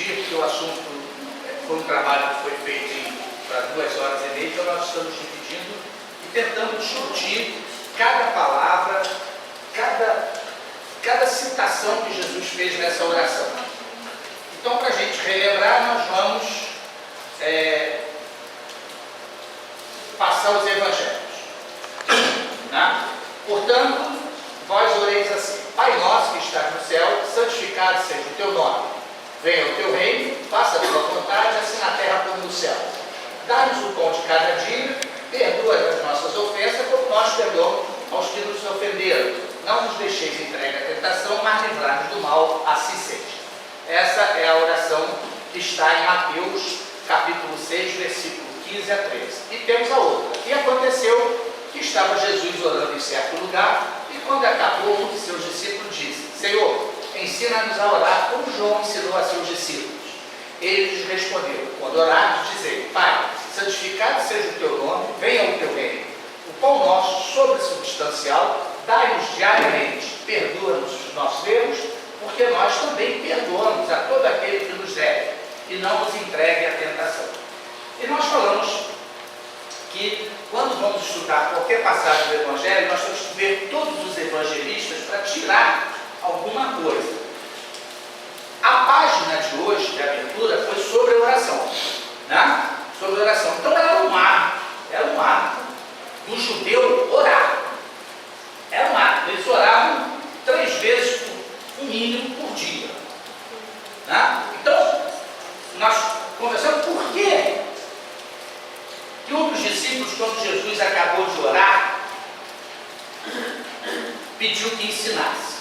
repetir, porque o assunto foi um trabalho que foi feito para 2 horas e meia, então nós estamos dividindo e tentando discutir cada palavra, cada citação que Jesus fez nessa oração. Então, para a gente relembrar, nós vamos passar os evangelhos. Né? Portanto, vós oreis assim: Pai nosso que estás no céu, santificado seja o teu nome. Venha o teu reino, faça a tua vontade, assim na terra como no céu. Dá-nos o pão de cada dia, perdoa as nossas ofensas, como nós perdoamos aos que nos ofenderam. Não nos deixeis entregue à tentação, mas livrai-nos do mal, assim seja. Essa é a oração que está em Mateus, capítulo 6, versículo 15 a 13. E temos a outra. E aconteceu que estava Jesus orando em certo lugar, e quando acabou, um de seus discípulos disse: Senhor, ensina-nos a orar como João ensinou a seus discípulos. Ele lhes respondeu: quando orardes, dizei: Pai, santificado seja o teu nome, venha o teu reino. O pão nosso sobressubstancial dai-nos diariamente, perdoa-nos os nossos erros, porque nós também perdoamos a todo aquele que nos deve, e não nos entregue à tentação. E nós falamos que quando vamos estudar qualquer passagem do Evangelho, nós temos que ver todos os evangelistas para tirar alguma coisa. A página de hoje, de abertura, foi sobre oração, né? Sobre oração. Então era um hábito do judeu orar. Era um hábito. Eles oravam 3 vezes, no mínimo, por dia. Né? Então, nós conversamos por quê que um dos discípulos, quando Jesus acabou de orar, pediu que ensinasse.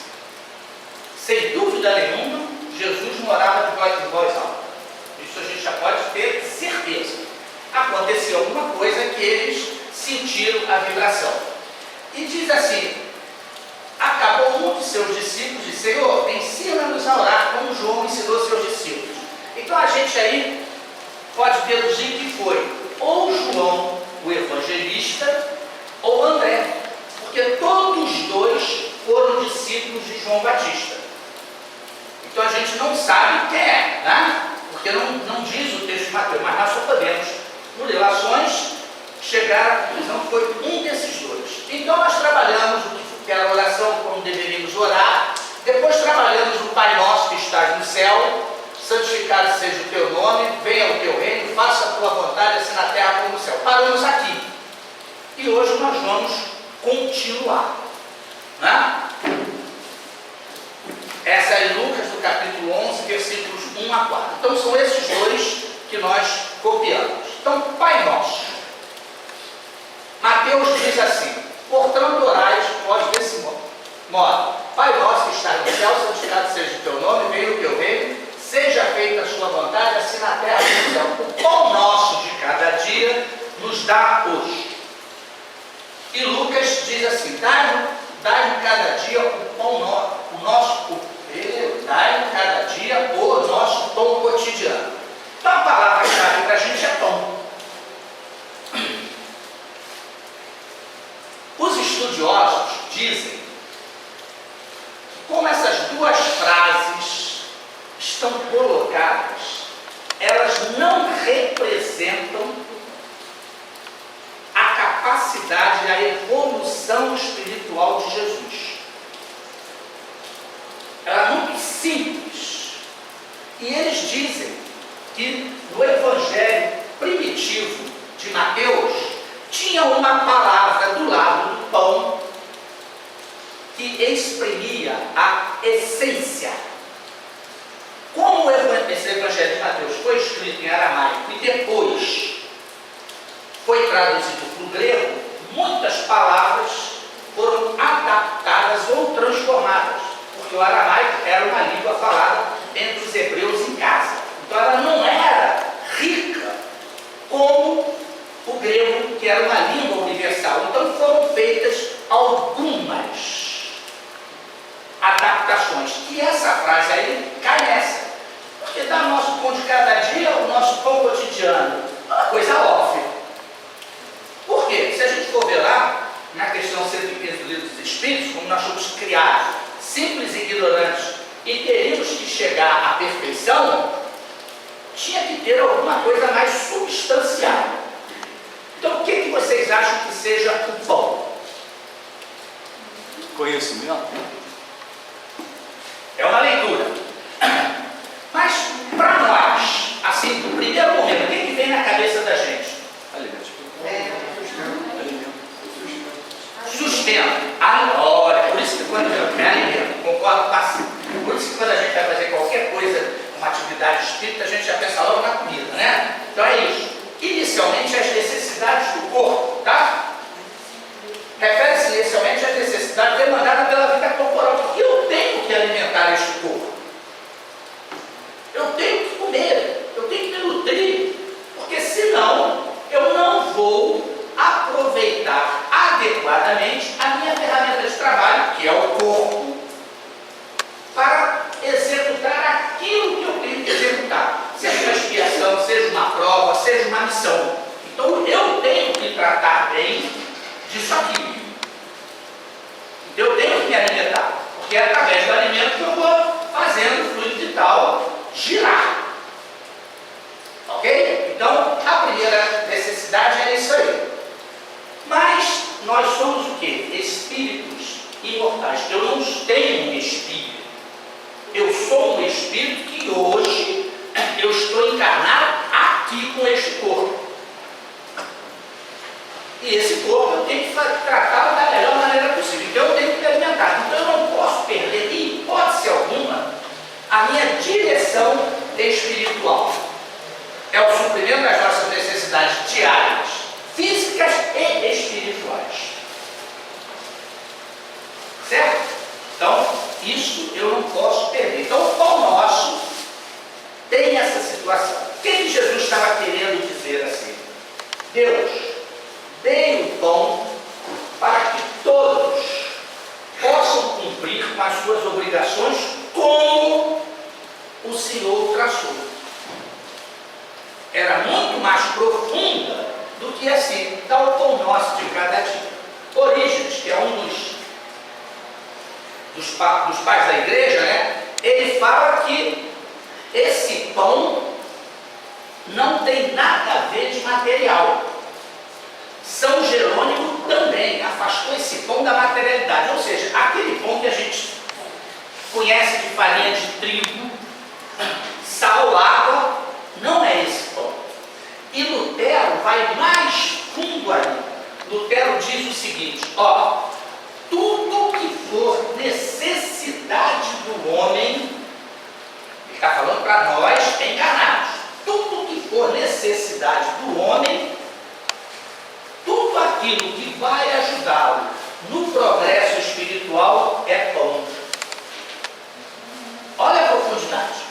Sem dúvida nenhuma, Jesus não orava de voz alta. Isso a gente já pode ter certeza. Aconteceu alguma coisa que eles sentiram a vibração. E diz assim: acabou um de seus discípulos e disse: Senhor, ensina-nos a orar como João ensinou seus discípulos. Então a gente aí pode deduzir que foi ou João, o evangelista, ou André, porque todos os 2 foram discípulos de João Batista. Então a gente não sabe quem é, né? Porque não diz o texto de Mateus, mas nós só podemos, por relações, chegar à conclusão que foi um desses 2. Então nós trabalhamos o que era a oração, como deveríamos orar, depois trabalhamos o Pai Nosso que estás no céu, santificado seja o teu nome, venha o teu reino, faça a tua vontade, assim na terra como no céu. Paramos aqui. E hoje nós vamos continuar. Né? Essa é Lucas, do capítulo 11, versículos 1 a 4. Então são esses 2 que nós copiamos. Então, Pai Nosso. Mateus diz assim: portanto orais, vós desse modo: Pai Nosso que está no céu, santificado seja o teu nome, venha o teu reino, seja feita a sua vontade, assim na terra como no céu. O pão nosso de cada dia nos dá hoje. E Lucas diz assim: dai-nos cada dia o pão nosso, dai-nos cada dia o nosso pão cotidiano. Então a palavra-chave para a gente é pão. Os estudiosos dizem que, como essas 2 frases estão colocadas, elas não representam a capacidade e a evolução espiritual de Jesus. Ela é muito simples. E eles dizem que no Evangelho primitivo de Mateus tinha uma palavra do lado do pão que exprimia a essência. Como esse Evangelho de Mateus foi escrito em aramaico e depois foi traduzido para o grego, muitas palavras foram adaptadas ou transformadas, porque o aramaico era uma língua falada entre os hebreus em casa. Então ela não era rica como o grego, que era uma língua universal. Então foram feitas algumas adaptações. E essa frase aí cai nessa. Porque dá o nosso pão de cada dia, o nosso pão cotidiano. É uma coisa óbvia. Por quê? Se a gente for ver lá, na questão 115 do Livro dos Espíritos, como nós somos criados simples e ignorantes e teríamos que chegar à perfeição, tinha que ter alguma coisa mais substancial. Então, o que vocês acham que seja o pão? Conhecimento. É uma leitura. Mas, para nós, assim, no primeiro momento, o que vem na cabeça da gente? Alimento. Sustento. Olha, por isso que quando é alimento, concordo passivo. Por isso que quando a gente vai fazer qualquer coisa, uma atividade espírita, a gente já pensa logo na comida, né? Então é isso. Inicialmente as necessidades do corpo, tá? Refere-se inicialmente às necessidades demandadas pela vida corporal. Porque eu tenho que alimentar este corpo. Eu tenho que comer, eu tenho que me nutrir. Porque senão eu não vou aproveitar adequadamente a minha ferramenta de trabalho, que é o corpo, para executar aquilo que eu tenho que executar. Seja uma expiação, seja uma prova, seja uma missão. Então eu tenho que tratar bem disso aqui. Então eu tenho que me alimentar. Porque é através do alimento que eu vou fazendo o fluido vital girar. Ok? Então a primeira necessidade é isso aí. Mas nós somos o quê? Espíritos imortais. Eu não tenho um espírito. Eu sou um espírito que hoje eu estou encarnado aqui com este corpo. E esse corpo eu tenho que tratá-lo da melhor maneira possível. Então eu tenho que me alimentar. Então eu não posso perder, em hipótese alguma, a minha direção espiritual. É o suprimento das nossas necessidades diárias, físicas e espirituais. Certo? Então, isso eu não posso perder. Então, o pão nosso tem essa situação. O que Jesus estava querendo dizer assim? Deus, dei o pão para que todos possam cumprir com as suas obrigações como o Senhor traçou. Era muito mais profunda do que assim, dá o pão nosso de cada dia. Orígenes, que é um dos pais da igreja, né? Ele fala que esse pão não tem nada a ver de material. São Jerônimo também afastou esse pão da materialidade, ou seja, aquele pão que a gente conhece de farinha de trigo, sal, água, não é esse pão. E Lutero vai mais fundo ali. Lutero diz o seguinte, ó, tudo que for necessidade do homem, ele está falando para nós encarnados, tudo que for necessidade do homem, tudo aquilo que vai ajudá-lo no progresso espiritual é pão. Olha a profundidade.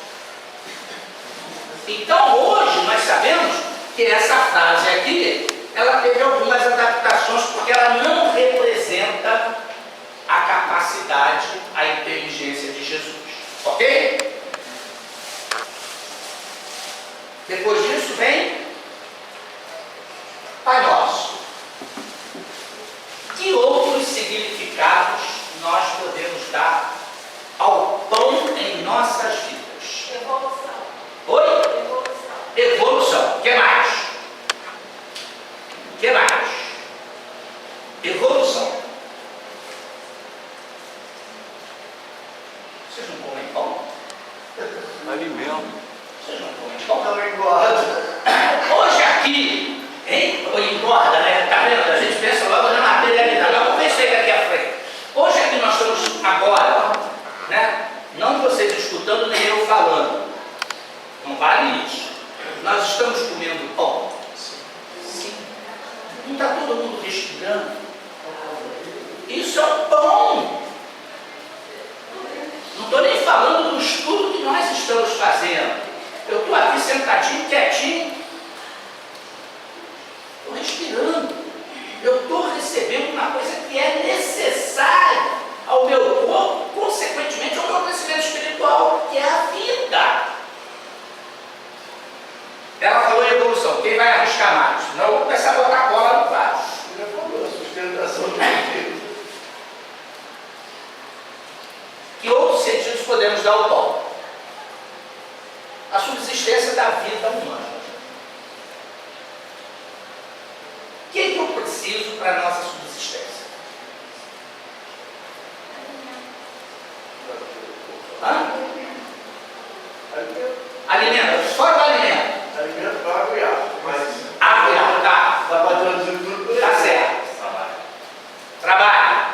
Então hoje nós sabemos que essa frase aqui, ela teve algumas adaptações porque ela não representa a capacidade, a inteligência de Jesus. Ok? Depois disso vem Pai Nosso. Que outros significados nós podemos dar ao pão em nossas vidas? Evolução. Oi? Evolução. Evolução. O que mais? O que mais? Evolução. Vocês não comem pão? Alimento. Vocês não comem pão? Não engorda. Hoje aqui, hein? Ou engorda, né? Tá vendo? A gente pensa logo na materialidade. Mas vamos ver isso aí daqui à frente. Hoje aqui nós estamos agora, né? Não vocês escutando, nem eu falando. Não vale isso. Nós estamos comendo pão. Sim. Não está todo mundo respirando. Isso é um pão. Não estou nem falando do estudo que nós estamos fazendo. Eu estou aqui sentadinho, quietinho. Estou respirando. Eu estou recebendo uma coisa que é necessária ao meu corpo, consequentemente ao meu crescimento espiritual, que é a vida. Ela falou em evolução. Quem vai arriscar mais? Senão eu vou começar a botar cola no prato. Já falou, a sustentação do motivo. Que outros sentidos podemos dar ao pão? a subsistência da vida humana. O que eu preciso para a nossa subsistência? Hã? Alimento, só do alimento. Alimento, água e ar. Mas Água e água, tá. dá para traduzir tudo por Tá aí. certo. Trabalho.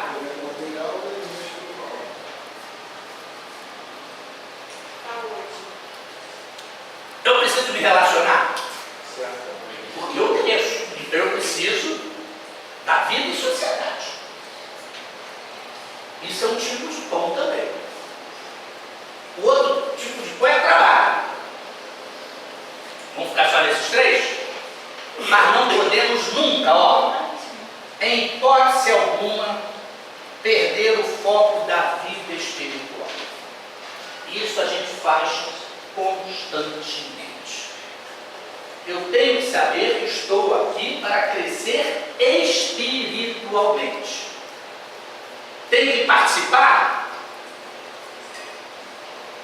Eu preciso me relacionar. Porque eu cresço. Então eu preciso da vida em sociedade. Isso é um tipo de pão também. O outro tipo de pão é trabalho. Vamos ficar só nesses três? Mas não podemos nunca, ó, em hipótese alguma, perder o foco da vida espiritual. Isso a gente faz constantemente. Eu tenho que saber que estou aqui para crescer espiritualmente. Tenho que participar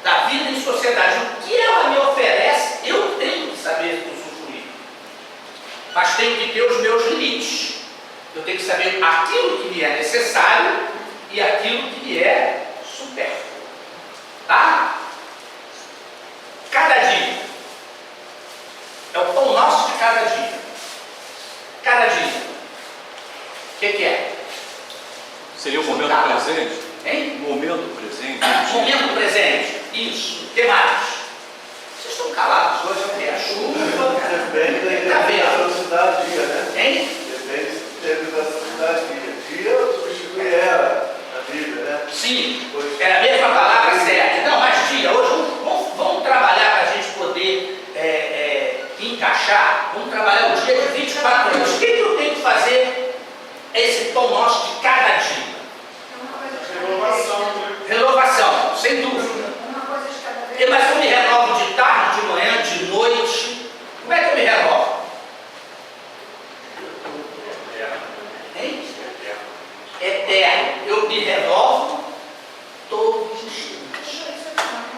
da vida em sociedade. O que ela me oferece, eu tenho que saber usufruir. Mas tenho que ter os meus limites. Eu tenho que saber aquilo que me é necessário e aquilo que me é supérfluo. Tá? Cada dia. É o pão nosso de cada dia. Cada dia. O que é? Seria o momento presente? Hein? O momento presente. Momento presente. Isso. O que mais? Vocês estão calados hoje, eu tenho a chuva. Depende da interpretação da dia, né? Hein? Depende da interpretação da dia. Dia substitui ela, a Bíblia, né? Sim, é a mesma palavra certa. Não, mas dia, hoje vamos trabalhar para a gente poder encaixar. Vamos trabalhar o dia de 24 horas. O que eu tenho que fazer esse pão nosso de cada dia? Renovação, sem dúvida. Mas eu me renovo de tarde, de manhã, de noite. Como é que eu me renovo? Hein? Eterno. Eu me renovo todos os dias.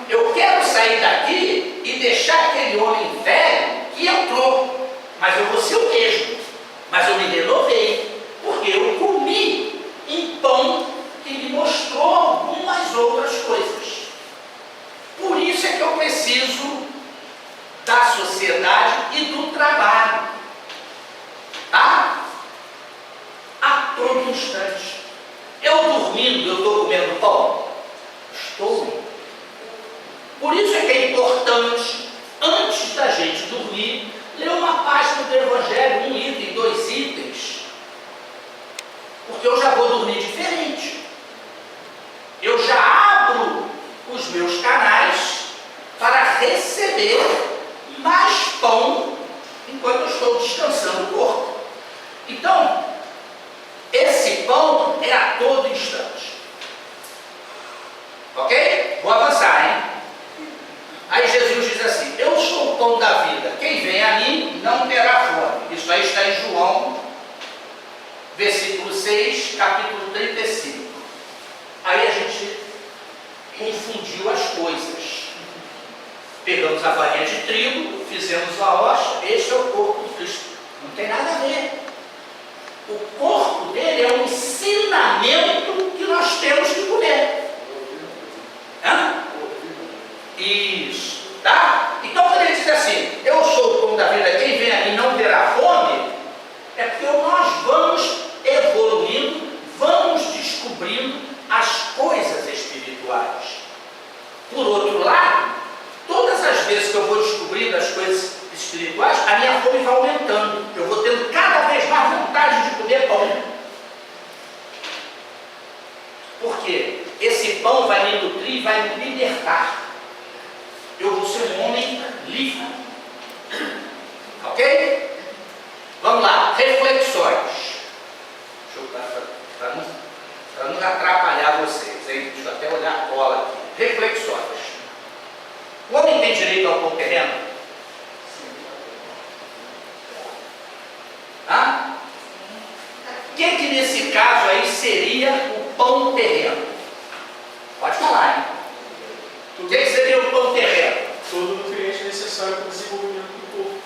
Eu quero sair daqui e deixar aquele homem velho que entrou. Mas eu vou ser o mesmo. Mas eu me renovei. Porque eu comi um pão que me mostrou algumas outras coisas. Por isso é que eu preciso da sociedade e do trabalho. Tá? A todo instante. Eu dormindo, eu estou comendo pão? Estou. Por isso é que é importante, antes da gente dormir, ler uma página do Evangelho, um item, 2 itens. Porque eu já vou dormir diferente. Eu já abro os meus canais para receber mais pão enquanto eu estou descansando o corpo. Então, esse pão é a todo instante. Ok? Vou avançar, hein? Aí Jesus diz assim: eu sou o pão da vida. Quem vem a mim não terá fome. Isso aí está em João, versículo 6, capítulo 35. Aí a gente confundiu as coisas. Pegamos a farinha de trigo, fizemos a hóstia, este é o corpo de Cristo. Não tem nada a ver. O corpo dele é um ensinamento que nós temos que comer. Hã? Isso. Tá? Então quando ele diz assim, eu sou o pão da vida, quem vem a mim não terá fome, é porque nós vamos evoluindo, vamos descobrindo as coisas espirituais. Por outro lado, todas as vezes que eu vou descobrindo as coisas espirituais, a minha fome vai aumentando. Eu vou tendo cada vez mais vontade de comer pão. Por quê? Esse pão vai me nutrir e vai me libertar. Eu vou ser um homem livre. Ok? Vamos lá, reflexões. Deixa eu para não atrapalhar vocês, hein? Deixa eu até olhar a cola aqui. Reflexões. O homem tem direito ao pão terreno? Hã? O que nesse caso aí seria o pão terreno? Pode falar, hein? O que necessário para o desenvolvimento do corpo.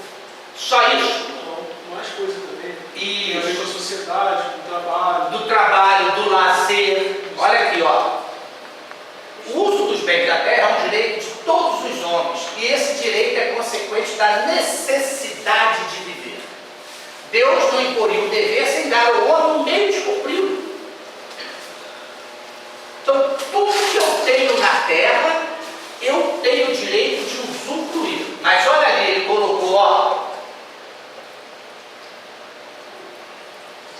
Só isso? Então, mais coisa também. E Tem a ver com a sociedade, com o trabalho. do trabalho, do lazer. Olha aqui, ó. O uso dos bens da terra é um direito de todos os homens. E esse direito é consequente da necessidade de viver. Deus não imporia o dever sem dar ao homem um meio de cumpri-lo. Então, tudo que eu tenho na terra, eu tenho o direito de usufruir. Mas olha ali, ele colocou, ó,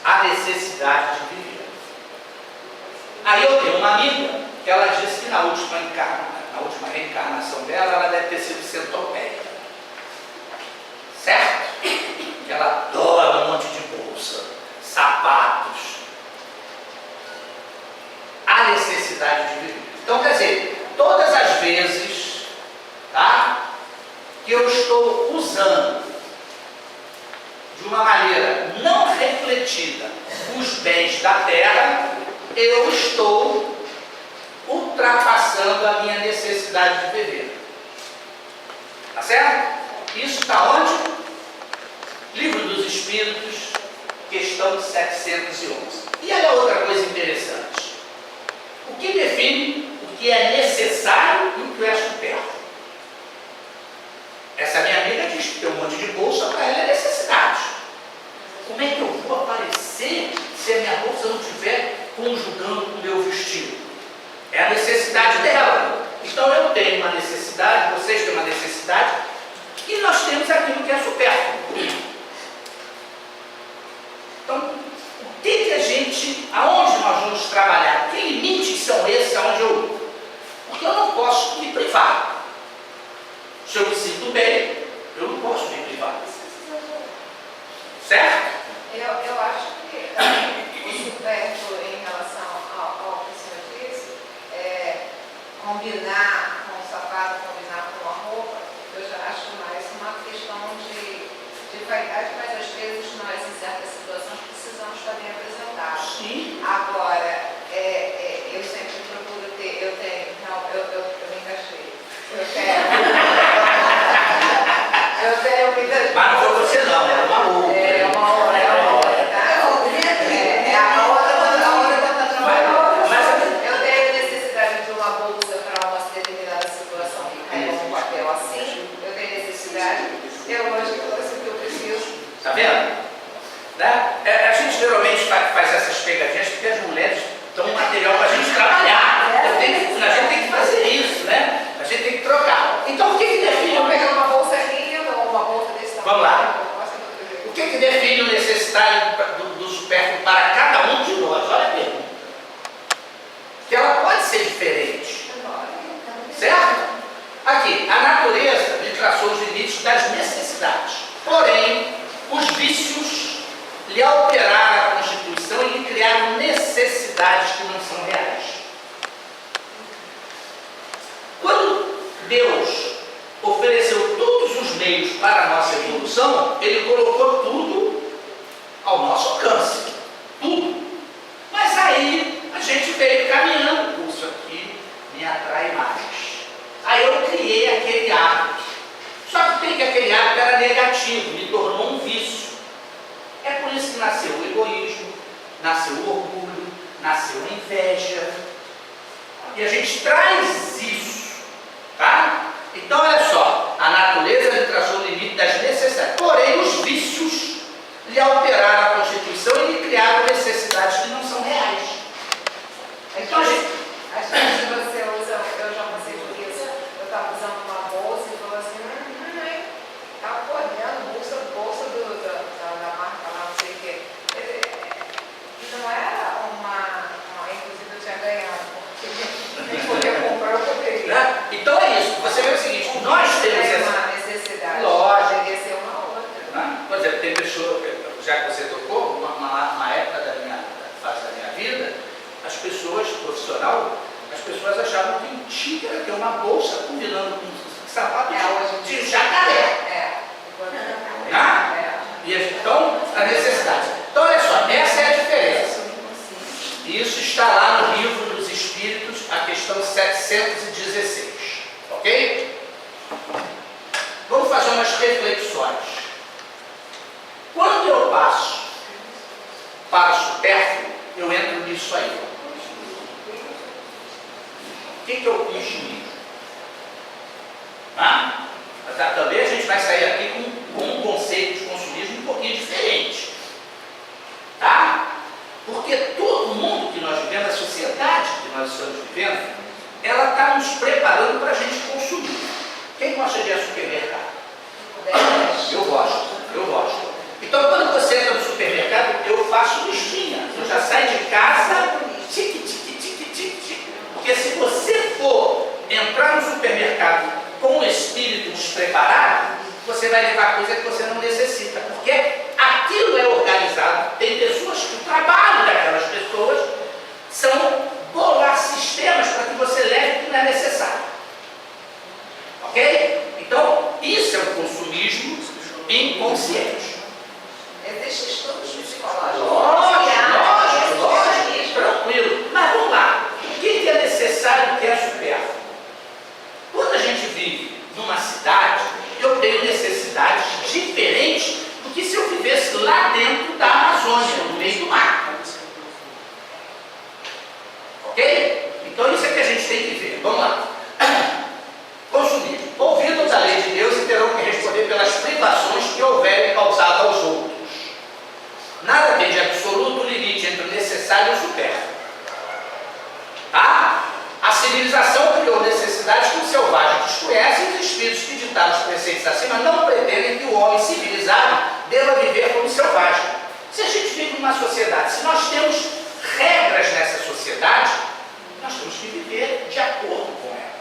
a necessidade de viver. Aí eu tenho uma amiga que ela disse que na última reencarnação dela, ela deve ter sido centopeia. Certo? Que ela adora um monte de bolsa, sapatos. A necessidade de viver. Então, quer dizer, todas as vezes, tá, que eu estou usando de uma maneira não refletida os bens da terra, eu estou ultrapassando a minha necessidade de viver. Tá certo? Isso está onde? Livro dos Espíritos, questão 711. E olha outra coisa interessante. O que define o que é necessário e o que é supérfluo? Essa minha amiga diz que tem um monte de bolsa, para ela é necessidade. Como é que eu vou aparecer se a minha bolsa não estiver conjugando com o meu vestido? É a necessidade dela. Então eu tenho uma necessidade, vocês têm uma necessidade, e nós temos aquilo que é supérfluo. Então, o que a gente, aonde nós vamos trabalhar? Que limites são esses aonde eu... Porque eu não posso me privar. Se eu me sinto bem, eu não posso me privar. Certo? Eu acho que o supérfluo em relação ao que o senhor disse, combinar com o sapato, combinar com a roupa, eu já acho mais uma questão de vaidade, mas às vezes nós, em certas situações, precisamos também apresentar. Sim. Agora, eu sempre procuro ter, eu me encaixei. Eu tenho muitas. Mas não foi você não, era uma outra. É uma hora, tá? A outra quando tá trabalhando. Eu tenho necessidade de uma bolsa para uma determinada situação que cai um papel assim. Eu tenho necessidade. Eu hoje que eu preciso. Tá vendo? Né? A gente geralmente faz essas pegadinhas porque as mulheres dão um material para a gente trabalhar. A gente tem que fazer isso, né? A gente tem que trocar. Então o que define? Eu vou pegar uma bolsa minha ou uma bolsa desse tamanho. Vamos lá. O que define o necessário do supérfluo para cada um de nós? Olha a pergunta. Que ela pode ser diferente. Certo? Aqui, a natureza lhe traçou os limites das necessidades. Porém, os vícios lhe alteraram a constituição e lhe criaram necessidades que não são reais. Quando Deus ofereceu todos os meios para a nossa evolução, Ele colocou tudo ao nosso alcance. Tudo. Mas aí a gente veio caminhando. Isso aqui me atrai mais. Aí eu criei aquele hábito. Só que tem que aquele hábito era negativo, me tornou um vício. É por isso que nasceu o egoísmo, nasceu o orgulho, nasceu a inveja. E a gente traz isso, tá? Então olha só, a natureza lhe traçou o limite das necessidades. Porém, os vícios lhe alteraram a constituição e lhe criaram necessidades que não são reais. Então a gente... Às vezes você usa, eu já passei por isso, eu estava usando uma bolsa e falou assim, estava olhando bolsa da marca lá, não sei o quê. E não era inclusive eu tinha ganhado, porque nem podia comprar, eu poderia. Né? Então é isso, você vê o seguinte, nós temos É essa... uma necessidade, Lógico. poderia ser uma outra. Né? Por exemplo, tem pessoa, já que você tocou, uma época da fase da minha vida, as pessoas, profissional, as pessoas achavam que tinha que ter uma bolsa combinando com sapato de jacaré. E então, a necessidade. Então, olha só, essa é a diferença. E isso está lá no Livro dos Espíritos, a questão 716. Ok? Vamos as reflexões. Quando eu passo para o supérfluo, eu entro nisso aí. O que eu consumo? Também a gente vai sair aqui com um conceito de consumismo um pouquinho diferente. Tá? Porque todo mundo que nós vivemos, a sociedade que nós estamos vivendo, ela está nos preparando para a gente consumir. Quem gosta de ir ao supermercado? Eu gosto. Então, quando você entra no supermercado, eu faço listinha. Eu já saio de casa, tique. Porque se você for entrar no supermercado com o espírito despreparado, você vai levar coisa que você não necessita. Porque aquilo é organizado. Tem pessoas que o trabalho daquelas pessoas são bolar sistemas para que você leve o que não é necessário. Ok? Então, isso é o consumismo inconsciente. Existem estudos psicológicos. Lógico, tranquilo. Mas vamos lá. O que é necessário e o que é supérfluo? Quando a gente vive numa cidade, eu tenho necessidades diferentes do que se eu vivesse lá dentro da Amazônia, no meio do mar. Ok? Então isso é que a gente tem que ver. Vamos lá. Consumismo. Ouviram da lei de Deus e terão que responder pelas privações que houverem causado aos outros. Nada tem de absoluto limite entre o necessário e o supérfluo. Tá? A civilização criou necessidades que os selvagens desconhecem e os espíritos que ditaram os preceitos acima não pretendem que o homem civilizado deva viver como selvagem. Se a gente vive numa sociedade, se nós temos regras nessa sociedade, nós temos que viver de acordo com ela.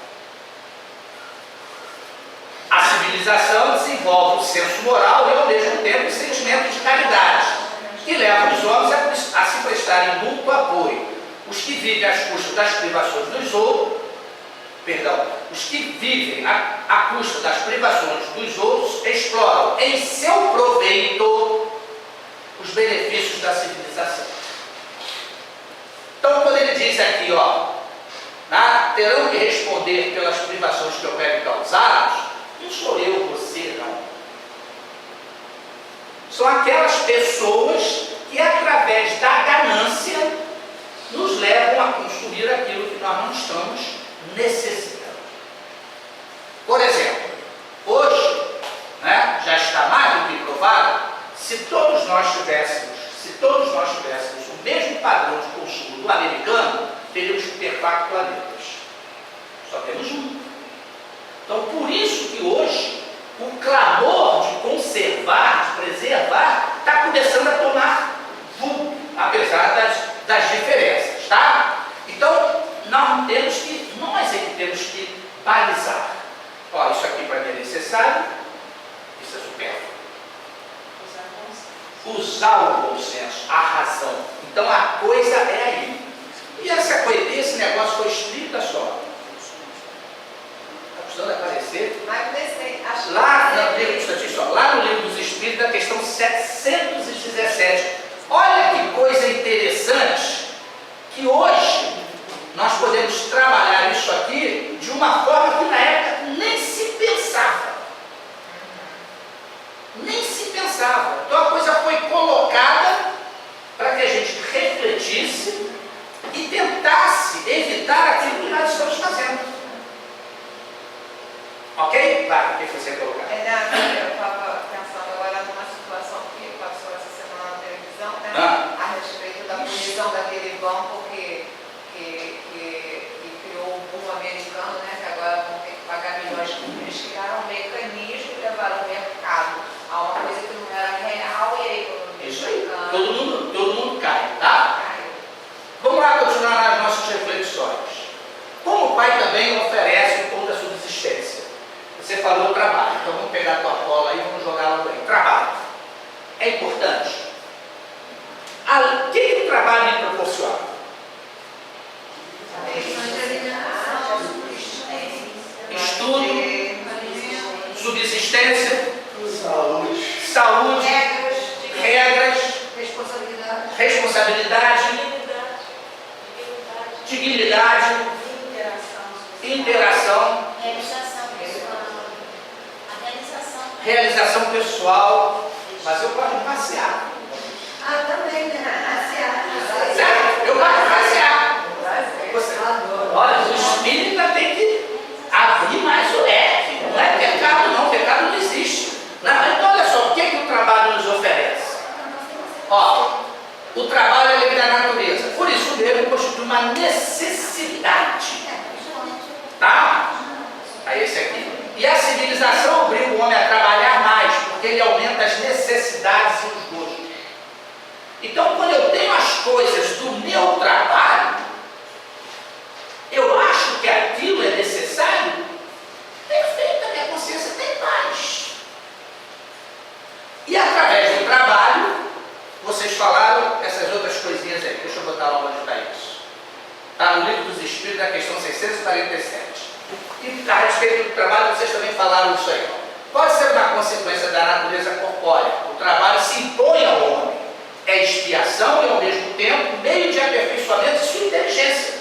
A civilização desenvolve o senso moral e, ao mesmo tempo, o sentimento de caridade, que leva os homens a se prestarem mútuo apoio. Os que vivem às custas das privações dos outros, os que vivem à custa das privações dos outros, exploram em seu proveito os benefícios da civilização. Então, quando ele diz aqui, terão que responder pelas privações que houverem causado, não sou eu, você, não. São aquelas pessoas que, através da ganância, nos levam a consumir aquilo que nós não estamos necessitando. Por exemplo, hoje, já está mais do que provado, se todos nós tivéssemos o mesmo padrão de consumo do americano, teríamos que ter 4 planetas. Só temos um. Então, por isso que hoje o clamor de conservar, de preservar, está começando a tomar vulto, apesar das diferenças, tá? Então, nós é que temos que balizar. Isso aqui para mim é necessário, isso é supérfluo. Usar o bom senso, a razão. Então, a coisa é aí. E esse negócio foi escrito só. Está precisando aparecer? Lá no livro dos Espíritos, da questão 717. Olha que coisa interessante, que hoje nós podemos trabalhar isso aqui de uma forma que na época nem se pensava. Então a coisa foi colocada para que a gente refletisse e tentasse evitar aquilo que nós estamos fazendo. Ok? Vai, o que você colocar? Eu estava pensando agora numa situação que passou essa semana na televisão, a respeito da punição daquele banco que criou o boom americano, que agora vão ter que pagar milhões. Eles criaram um mecanismo e levaram o mercado a uma coisa que não era real e aí isso aí, todo mundo cai, tá? Vamos lá continuar nas nossas reflexões. Como o Pai também oferece o pão da subsistência. Você falou trabalho, então vamos pegar a tua bola aí e vamos jogar lá bem. Trabalho. É importante. O que o trabalho me proporciona? Estudo, subsistência, saúde, regras, responsabilidade, dignidade, interação, realização pessoal, mas eu gosto de passear. Ah, também, né? Certo? Eu gosto de passear. Olha, o espírita tem que abrir mais o leque. Não é pecado, não. Pecado não existe. Não, então, olha só, o que, que o trabalho nos oferece? Ó, o trabalho é lei da natureza. Por isso mesmo constitui uma necessidade. Tá? É esse aqui. E a civilização obriga o homem a trabalhar mais, porque ele aumenta as necessidades e os gostos. Então, quando eu tenho as coisas do meu trabalho, eu acho que aquilo é necessário, perfeito, a minha consciência tem paz. E através do trabalho, vocês falaram essas outras coisinhas aí. Deixa eu botar lá onde está isso. Está no Livro dos Espíritos, da questão 647. E a respeito do trabalho, vocês também falaram isso aí. Pode ser uma consequência da natureza corpórea. O trabalho se impõe ao homem. É expiação e, ao mesmo tempo, meio de aperfeiçoamento de sua inteligência.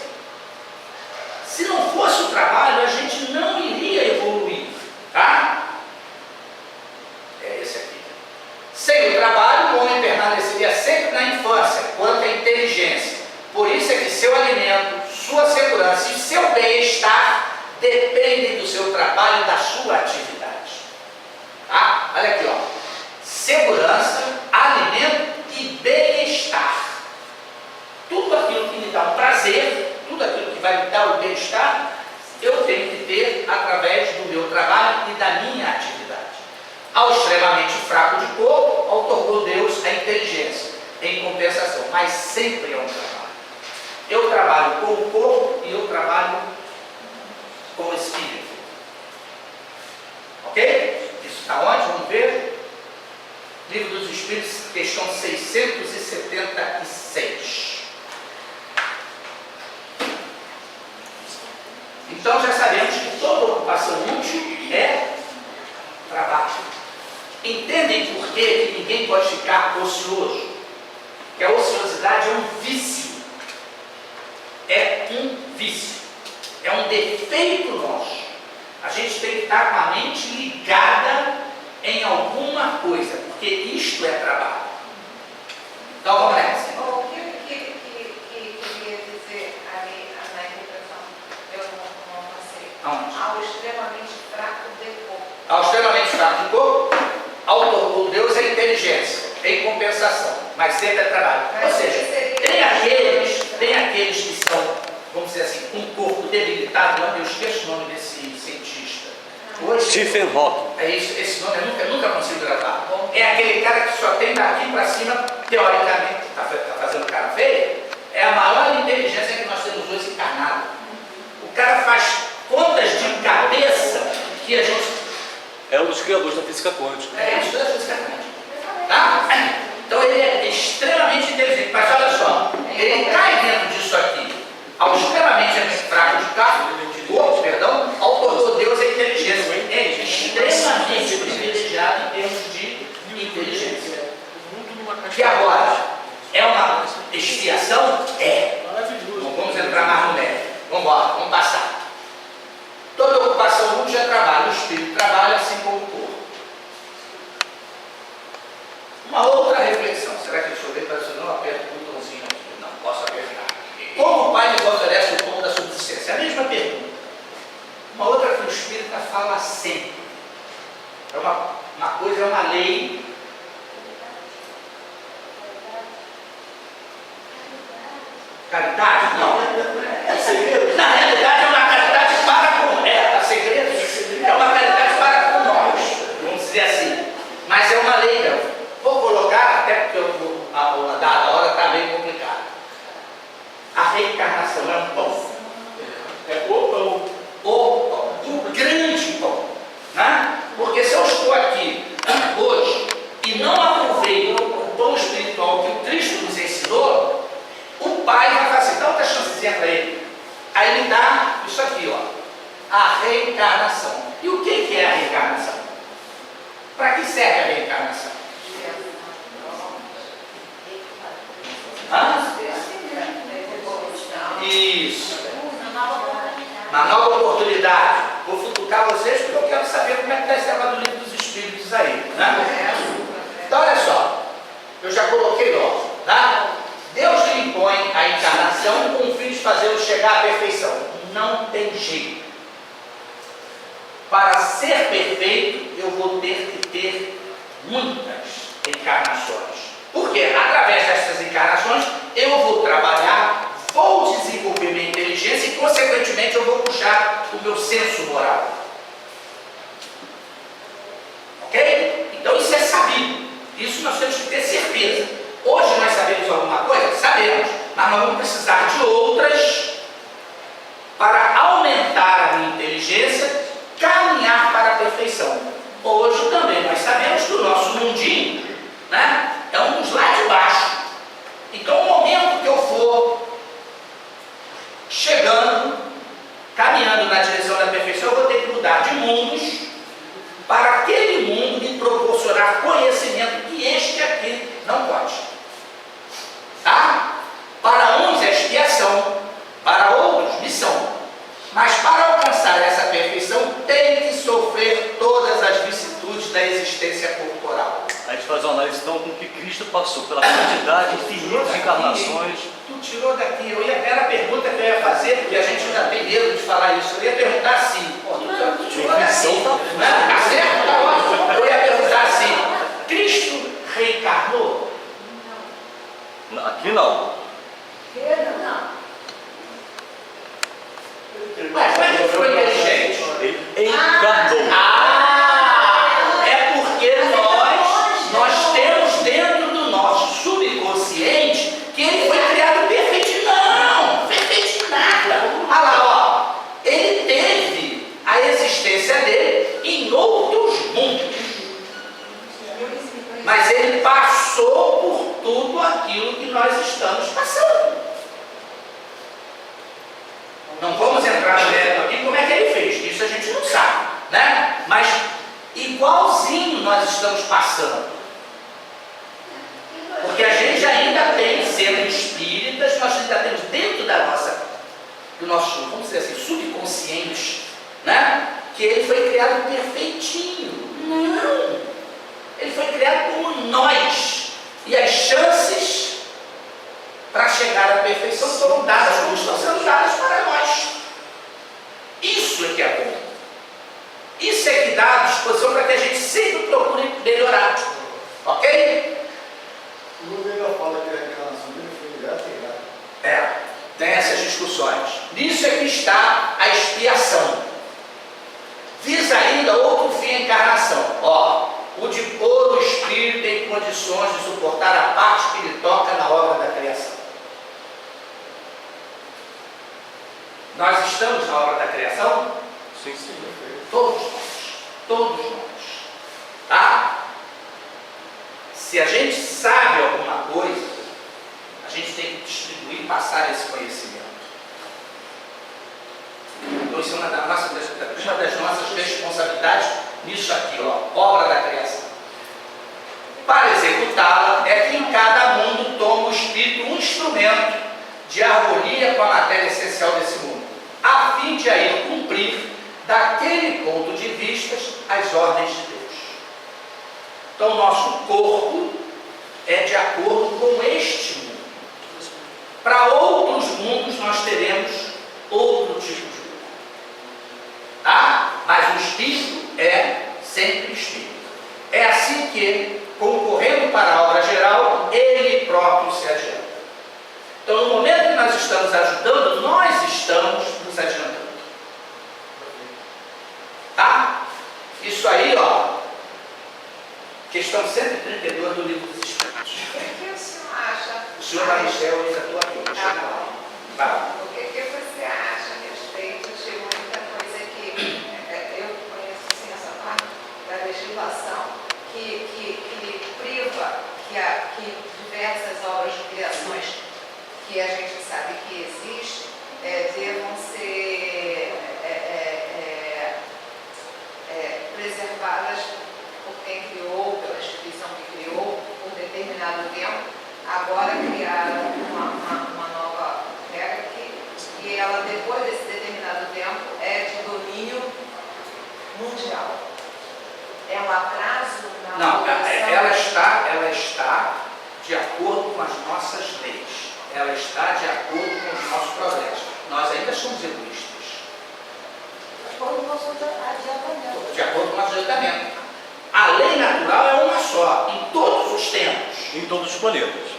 Se não fosse o trabalho, a gente não iria evoluir. Tá? É esse aqui. Sem o trabalho, o homem permaneceria sempre na infância, quanto à inteligência. Por isso é que seu alimento, sua segurança e seu bem-estar dependem do seu trabalho e da sua atividade. Tá? Olha aqui, ó. Segurança, alimento e bem-estar. Tudo aquilo que me dá um prazer, tudo aquilo que vai me dar o bem-estar, eu tenho que ter através do meu trabalho e da minha atividade. Ao extremamente fraco de corpo, outorgou Deus a inteligência, em compensação, mas sempre é um trabalho. Eu trabalho com o corpo e eu trabalho com o espírito. Ok? Isso está onde? Vamos ver? Livro dos Espíritos, questão 676. Então já sabemos que toda ocupação útil é trabalho. Entendem por que ninguém pode ficar ocioso? Que a ociosidade é um vício. É um vício. É um defeito nosso. A gente tem que estar com a mente ligada em alguma coisa, porque isto é trabalho. Então vamos nessa. O que queria dizer ali na interpretação? Eu não passei. Aonde? Ao extremamente fraco de corpo. Ao extremamente fraco de corpo, outorgou Deus a inteligência, em compensação, mas sempre é trabalho. Ou seja, tem aqueles que são, vamos dizer assim, um corpo debilitado. Eu esqueço o nome desse cientista. Hoje, Stephen Hawking. é isso, esse nome eu nunca consigo gravar. É aquele cara que só tem daqui para cima, teoricamente, está fazendo cara feia. É a maior inteligência que nós temos hoje encarnada. O cara faz contas de cabeça que a gente... É um dos criadores da física quântica. É isso, é física quântica. Tá? Então ele é extremamente inteligente. Mas olha só, ele cai dentro disso aqui. Ao extremamente fraco de corpo, perdão, outorgou Deus a inteligência. Ele é extremamente privilegiado em termos de inteligência. Que agora é uma expiação? É. Não vamos entrar mais no mérito. Vamos embora, vamos passar. Toda ocupação útil é trabalho. O espírito trabalha assim como o corpo. Uma outra reflexão. Será que deixa eu ver para se não aperto o botãozinho aqui? Não, posso apertar. Como o Pai nos oferece o pão da subsistência? A mesma pergunta. Uma outra que o espírita fala sempre. É uma coisa, é uma lei. Caridade? Não. Na realidade é uma caridade para com segredos. É uma caridade para com nós. Vamos dizer assim. Mas é uma lei, não. Vou colocar, até porque a hora está bem complicada. A reencarnação é um pão. É o pão. O pão. Um grande pão. Né? Porque se eu estou aqui hoje e não aproveito o pão espiritual que o Cristo nos ensinou, o Pai vai fazer, dá outra chancezinha para ele. Aí ele dá isso aqui, ó. A reencarnação. E o que é a reencarnação? Para que serve a reencarnação? Isso. Uma nova oportunidade. Vou futucar vocês porque eu quero saber como é que está esse negócio do Livro dos Espíritos aí. jeito. Para ser perfeito, eu vou ter que ter muitas encarnações. Porque através dessas encarnações, eu vou trabalhar, vou desenvolver minha inteligência e, consequentemente, eu vou puxar o meu senso moral. Ok? Então isso é sabido. Isso nós temos que ter certeza. Hoje nós sabemos alguma coisa? Sabemos. Mas nós vamos precisar de outras para aumentar a minha inteligência, caminhar para a perfeição. Hoje também nós sabemos que o nosso mundinho, né, é um dos lá de baixo. Então, o momento que eu for chegando, caminhando na direção da perfeição, eu vou ter que mudar de mundos para aquele mundo me proporcionar conhecimento que este aqui não pode. Tá? Para uns é expiação, para outros missão. Mas para alcançar essa perfeição, tem que sofrer todas as vicissitudes da existência corporal. A gente faz uma análise então com o que Cristo passou, pela quantidade infinita de encarnações. Tu tirou daqui, era a pergunta que eu ia fazer, porque a gente ainda tem medo de falar isso. Eu ia perguntar assim, tu tirou daqui, tá certo? Tá ótimo. Eu ia perguntar assim, Cristo reencarnou? Aqui não. Não. Mas como é que ele ficou inteligente? Ele encarnou. É porque nós temos dentro do nosso subconsciente que ele foi criado perfeito. Não, perfeito nada. Olha lá, ó. Ele teve a existência dele em outros mundos. Mas ele passou por tudo aquilo que nós estamos passando. Não vamos entrar no mérito aqui como é que ele fez, isso a gente não sabe, né? Mas igualzinho nós estamos passando. Porque a gente ainda tem, sendo espíritas, nós ainda temos dentro do nosso, vamos dizer assim, subconsciente, né? Que ele foi criado perfeitinho. Não! Ele foi criado como nós. E as chances para chegar à perfeição foram dadas como estão sendo dadas para nós. Isso é que é bom. Isso é que dá a disposição para que a gente sempre procure melhorar. Ok? O Lula fala que a reencarnação dele foi direto e errado. Tem essas discussões. Nisso é que está a expiação. Visa ainda outro fim a encarnação. O de pôr o espírito em condições de suportar a parte que lhe toca na obra da criação. Nós estamos na obra da criação? Sim, sim. Todos nós. Tá? Se a gente sabe alguma coisa, a gente tem que distribuir e passar esse conhecimento. Então isso é uma das nossas responsabilidades nisso aqui, obra da criação. Para executá-la, é que em cada mundo toma o espírito um instrumento de harmonia com a matéria essencial desse mundo, a fim de aí cumprir, daquele ponto de vista, as ordens de Deus. Então, nosso corpo é de acordo com este mundo. Para outros mundos, nós teremos outro tipo de mundo. Tá? Mas o espírito é sempre espírito. É assim que, concorrendo para a obra geral, ele próprio se adianta. Então, no momento que nós estamos ajudando, nós estamos nos adiantando. Tá? Isso aí, questão 132 do Livro dos Espíritos. O que o senhor acha? O senhor Maricel, eu ainda estou aqui. O que você acha a respeito de muita coisa que eu conheço assim, essa parte da legislação que priva que diversas obras de criações que a gente sabe que existem devam ser preservadas por quem criou, pela instituição que criou, por determinado tempo. Agora criaram uma nova regra e ela, depois desse determinado tempo, é de domínio mundial. É um atraso na Não, evolução. ela está de acordo com as nossas leis. Ela está de acordo com os nossos progressos. Nós ainda somos egoístas. acordo com o nosso adiantamento. De acordo com o nosso adiantamento. A lei natural é uma só, em todos os tempos. Em todos os planetas.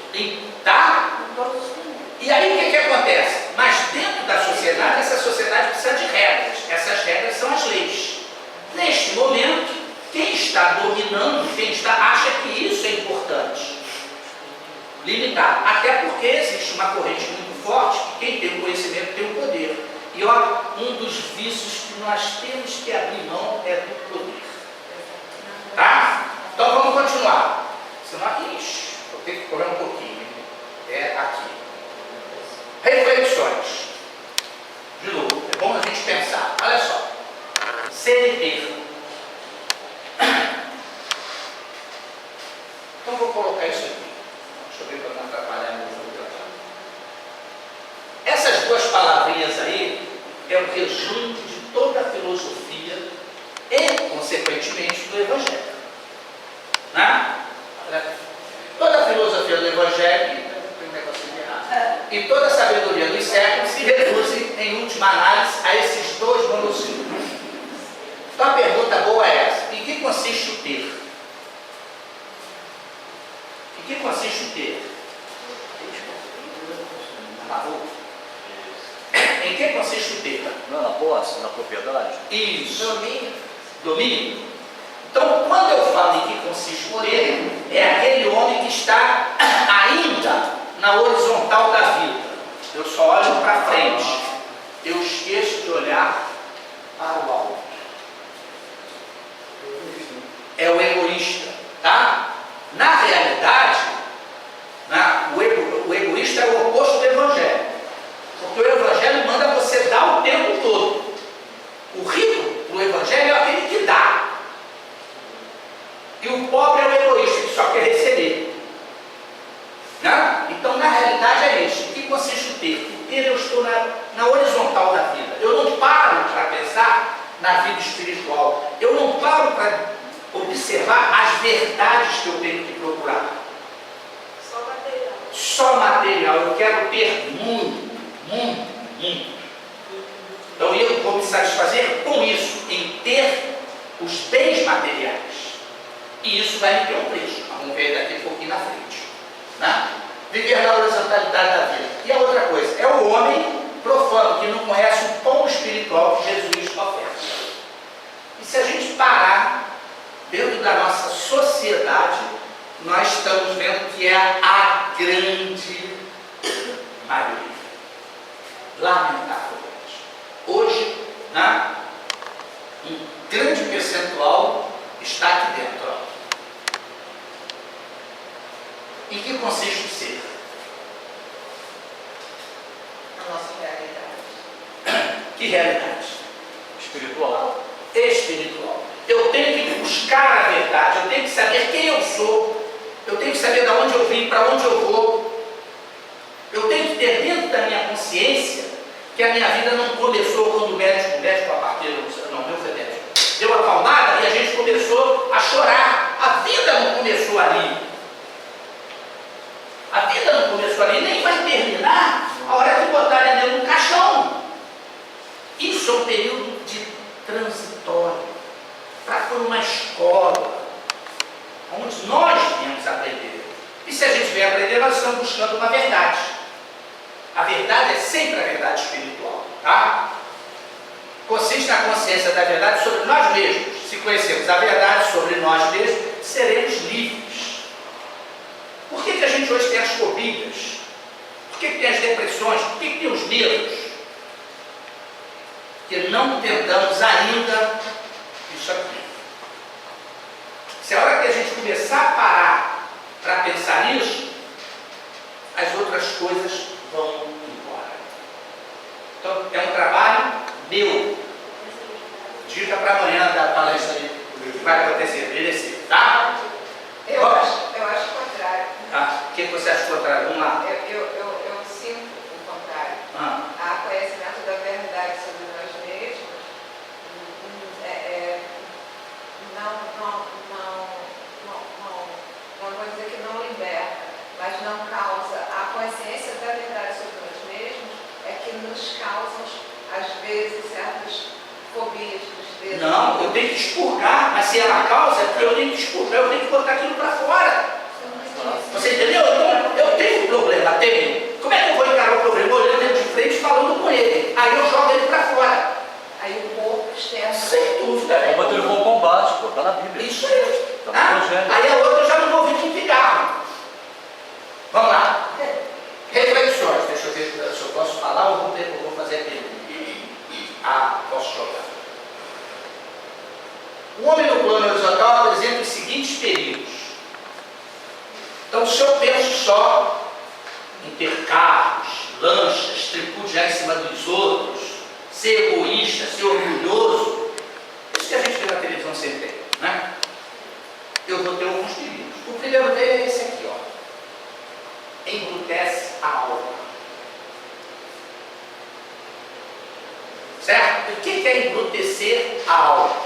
Tá? Em todos os planetas. E aí o que acontece? Mas dentro da sociedade, essa sociedade precisa de regras. Essas regras são as leis. Neste momento, quem está dominando, acha que isso é importante. Limitar. Até porque existe uma corrente muito forte que quem tem o conhecimento tem o poder. E ó, um dos vícios que nós temos que abrir mão é do poder. Tá? Então vamos continuar. Senão aqui, vou ter que correr um pouquinho. É aqui. Reflexões. De novo, é bom a gente pensar. Olha só. CNT. Então vou colocar isso aqui. Deixa eu ver para não atrapalhar meu jogo. Essas duas palavrinhas aí é o resumo de toda a filosofia e, consequentemente, do Evangelho. Né? Toda a filosofia do Evangelho, tem um negocinho errado, e toda a sabedoria dos séculos se reduzem, em última análise, a esses dois monossílabos. Então a pergunta boa é essa: em que consiste o ter? Em que consiste o ter? Em que consiste o ter? Não é na posse, na propriedade? Isso. Domínio. Domínio. Então, quando eu falo em que consiste o ter, é aquele homem que está ainda na horizontal da vida. Eu só olho para frente. Eu esqueço de olhar para o alto. É o egoísta, tá? Na realidade, o egoísta é o oposto do Evangelho. Porque o Evangelho manda você dar o tempo todo. O rico do Evangelho é aquele que dá. E o pobre é o egoísta, que só quer receber. Né? Então, na realidade, é isso. O que consiste o ter? O ter, eu estou na horizontal da vida. Eu não paro para pensar na vida espiritual. Eu não paro para observar as verdades que eu tenho que procurar. Só material. Só material. Eu quero ter muito, muito, muito. Então, eu vou me satisfazer com isso, em ter os bens materiais. E isso vai me ter um preço. Vamos ver daqui a pouquinho na frente. Né? Viver na horizontalidade da vida. E a outra coisa, é o homem profano que não conhece o pão espiritual que Jesus oferece. E se a gente parar dentro da nossa sociedade, nós estamos vendo que é a grande maioria. Lamentavelmente. Hoje, né, um grande percentual está aqui dentro. Ó. Em que consiste o ser? A nossa realidade. Que realidade? Espiritual. Espiritual. Eu tenho que buscar a verdade, eu tenho que saber quem eu sou, eu tenho que saber de onde eu vim, para onde eu vou. Eu tenho que ter dentro da minha consciência que a minha vida não começou quando o médico a parteira, não, meu médico, deu a palmada e a gente começou a chorar. A vida não começou ali. A vida não começou ali, nem vai terminar a hora que botarem dentro do caixão. Isso é um período de transitório, para por uma escola, onde nós viemos aprender. E se a gente vem aprender, nós estamos buscando uma verdade. A verdade é sempre a verdade espiritual, tá? Consiste na consciência da verdade sobre nós mesmos. Se conhecermos a verdade sobre nós mesmos, seremos livres. Por que a gente hoje tem as fobias? Por que tem as depressões? Por que tem os medos? Porque não tentamos ainda isso aqui. Se a hora que a gente começar a parar para pensar nisso, as outras coisas vão embora. Então, é um trabalho meu. Dica para amanhã da palestra que vai acontecer, tá? Eu acho o contrário. Tá? O que você acha contrário? Vamos lá. Eu sinto o contrário. Há conhecimento da verdade sobre nós mesmos. Não vou dizer que não liberta, mas não causa. A consciência da verdade sobre nós mesmos é que nos causa, às vezes, certas fobias, vezes. Não, eu tenho que expurgar, mas se ela causa, é porque eu tenho que expurgar, eu tenho que botar aquilo para fora. Você entendeu? Então, eu tenho um problema, tenho. Como é que eu vou encarar o problema? Olhando ele de frente, falando com ele. Aí eu jogo ele para fora. Aí o corpo externo. Sem dúvida. Combater o bom combate, pô, tá na Bíblia. Isso aí. Tá no Tá? Evangelho. Aí a outra eu já não vou vir com cigarro. Vamos lá. Reflexões. Deixa eu ver se eu posso falar ou vou fazer a pergunta. Ah, posso jogar. O homem no plano horizontal apresenta os seguintes perigos. Então, se eu penso só em ter carros, lanchas, tripudiar em cima dos outros, ser egoísta, ser orgulhoso, isso que a gente vê na televisão sempre, né? Eu vou ter alguns perigos. O primeiro dele é esse aqui, ó. Embrutece a alma. Certo? O que é embrutecer a alma?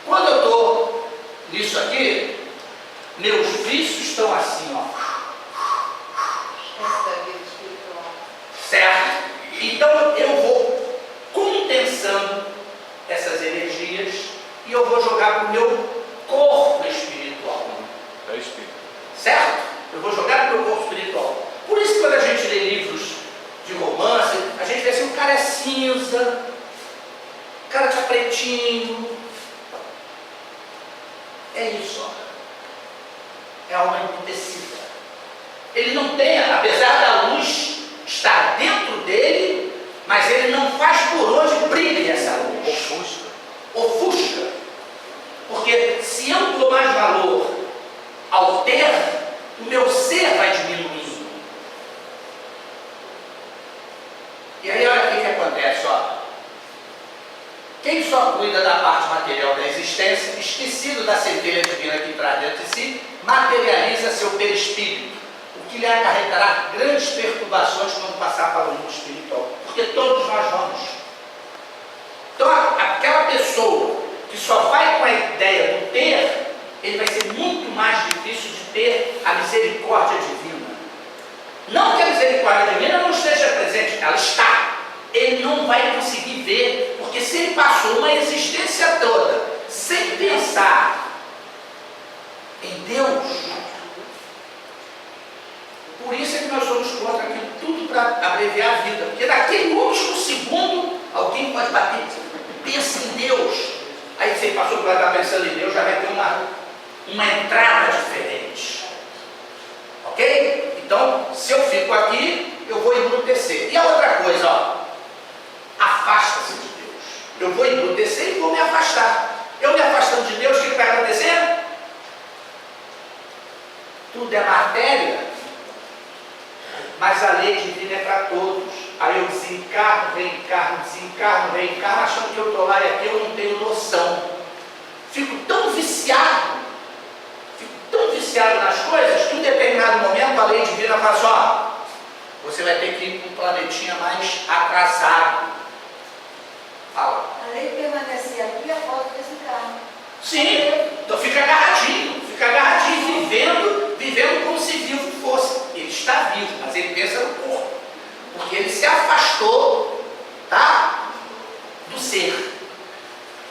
Quando eu estou nisso aqui, meus vícios estão assim, ó. Essa da vida espiritual. Certo? Então eu vou condensando essas energias e eu vou jogar para o meu corpo espiritual. É o Espírito. Certo? Eu vou jogar para o meu corpo espiritual. Por isso que quando a gente lê livros de romance, a gente vê assim, o cara é cinza, o cara tá pretinho. É isso, ó. É a alma embrutecida. Ele não tem, apesar da luz estar dentro dele, mas ele não faz por onde brilhe essa luz. Ofusca. Ofusca. Porque se eu dou mais valor ao ter, o meu ser vai diminuindo. E aí olha o que acontece, ó. Quem só cuida da parte material da existência, esquecido da centelha divina que traz dentro de si, materializa seu perispírito, o que lhe acarretará grandes perturbações quando passar para o mundo espiritual. Porque todos nós vamos. Então aquela pessoa que só vai com a ideia do ter, ele vai ser muito mais difícil de ter a misericórdia divina. Não que a misericórdia divina não esteja presente, ela está. Ele não vai conseguir ver, porque se ele passou uma existência toda sem pensar em Deus, por isso é que nós somos contra aquilo tudo para abreviar a vida, porque naquele último segundo alguém pode bater, pensa em Deus, aí você passou por lá, está pensando em Deus, já vai ter uma entrada diferente, ok? Então, se eu fico aqui, eu vou embrutecer. E a outra coisa, ó, afasta-se de Deus. Eu vou embrutecer e vou me afastar. Eu me afastando de Deus, o que vai acontecer? Tudo é matéria, mas a lei divina é para todos. Aí eu desencarno, reencarno, achando que eu estou lá e aqui eu não tenho noção. Fico tão viciado nas coisas, que em um determinado momento a lei divina fala assim, ó, você vai ter que ir para um planetinha mais atrasado. Fala. A lei permanecer aqui após o desencarne. Sim, então fica agarradinho, vivendo como se vivo fosse. Ele está vivo, mas ele pensa no corpo, porque ele se afastou, tá, do ser.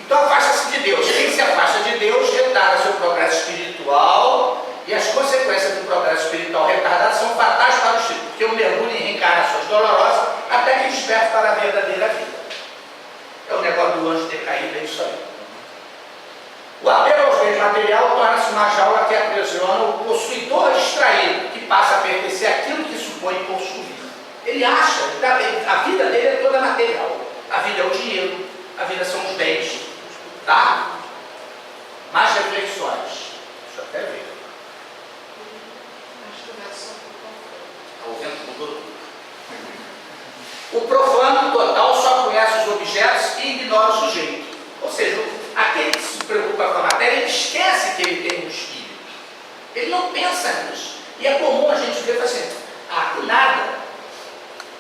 Então afasta-se de Deus. Quem se afasta de Deus retarda seu progresso espiritual, e as consequências do progresso espiritual retardado são fatais para o espírito, porque eu mergulho em reencarnações dolorosas até que desperto para a verdadeira vida. É o negócio do anjo ter caído, é isso aí. O apego aos bens materiais torna-se uma jaula que aprisiona o possuidor distraído, que passa a pertencer àquilo que supõe possuir. Ele acha, a vida dele é toda material. A vida é o dinheiro, a vida são os bens. Tá? Mais reflexões. Deixa eu até ver. Acho que o meu som ficou. O vento mudou tudo. O profano total só conhece os objetos e ignora o sujeito. Ou seja, aquele que se preocupa com a matéria, ele esquece que ele tem um espírito. Ele não pensa nisso. E é comum a gente ver assim, do nada,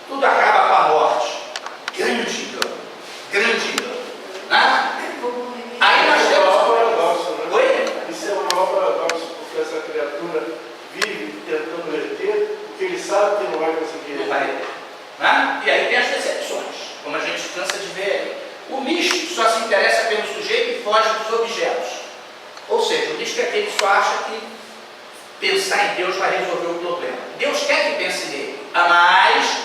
tudo acaba com a morte. Grande engano. Né? Aí nós Isso é temos... um paradoxo, né? Oi? Isso é um paradoxo, porque essa criatura vive tentando reter, porque ele sabe que não vai conseguir Não vai. Né? E aí tem as decepções, como a gente cansa O místico só se interessa pelo sujeito e foge dos objetos. Ou seja, o místico é aquele que só acha que pensar em Deus vai resolver o problema. Deus quer que pense nele, mas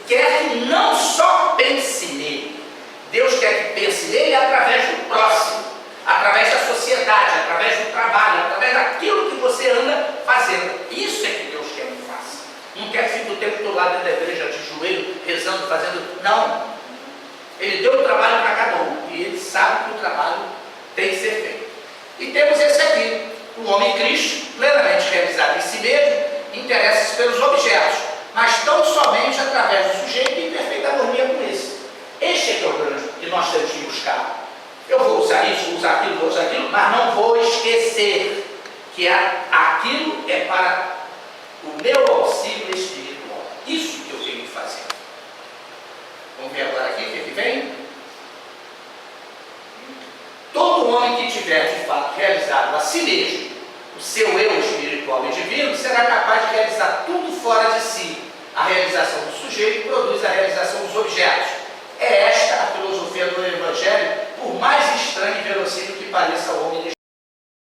quer que não só pense nele. Deus quer que pense nele através do próximo, através da sociedade, através do trabalho, através daquilo que você anda fazendo. Isso é que Deus quer que faça. Não quer que fique o tempo todo lá dentro da igreja, de joelho, rezando, fazendo. Não. Ele deu o trabalho para cada um e ele sabe que o trabalho tem que ser feito. E temos esse aqui, o homem Cristo, plenamente realizado em si mesmo, interessa-se pelos objetos, mas tão somente através do sujeito em perfeita harmonia com esse. Este é que é o grande que nós temos que buscar. Eu vou usar isso, vou usar aquilo, mas não vou esquecer que aquilo é para o meu auxílio espiritual. Isso que eu tenho que fazer. Vamos ver agora aqui o que vem? Todo homem que tiver de fato realizado a si mesmo o seu eu espiritual e divino será capaz de realizar tudo fora de si. A realização do sujeito produz a realização dos objetos. É esta a filosofia do Evangelho, por mais estranho e verossímil que pareça ao homem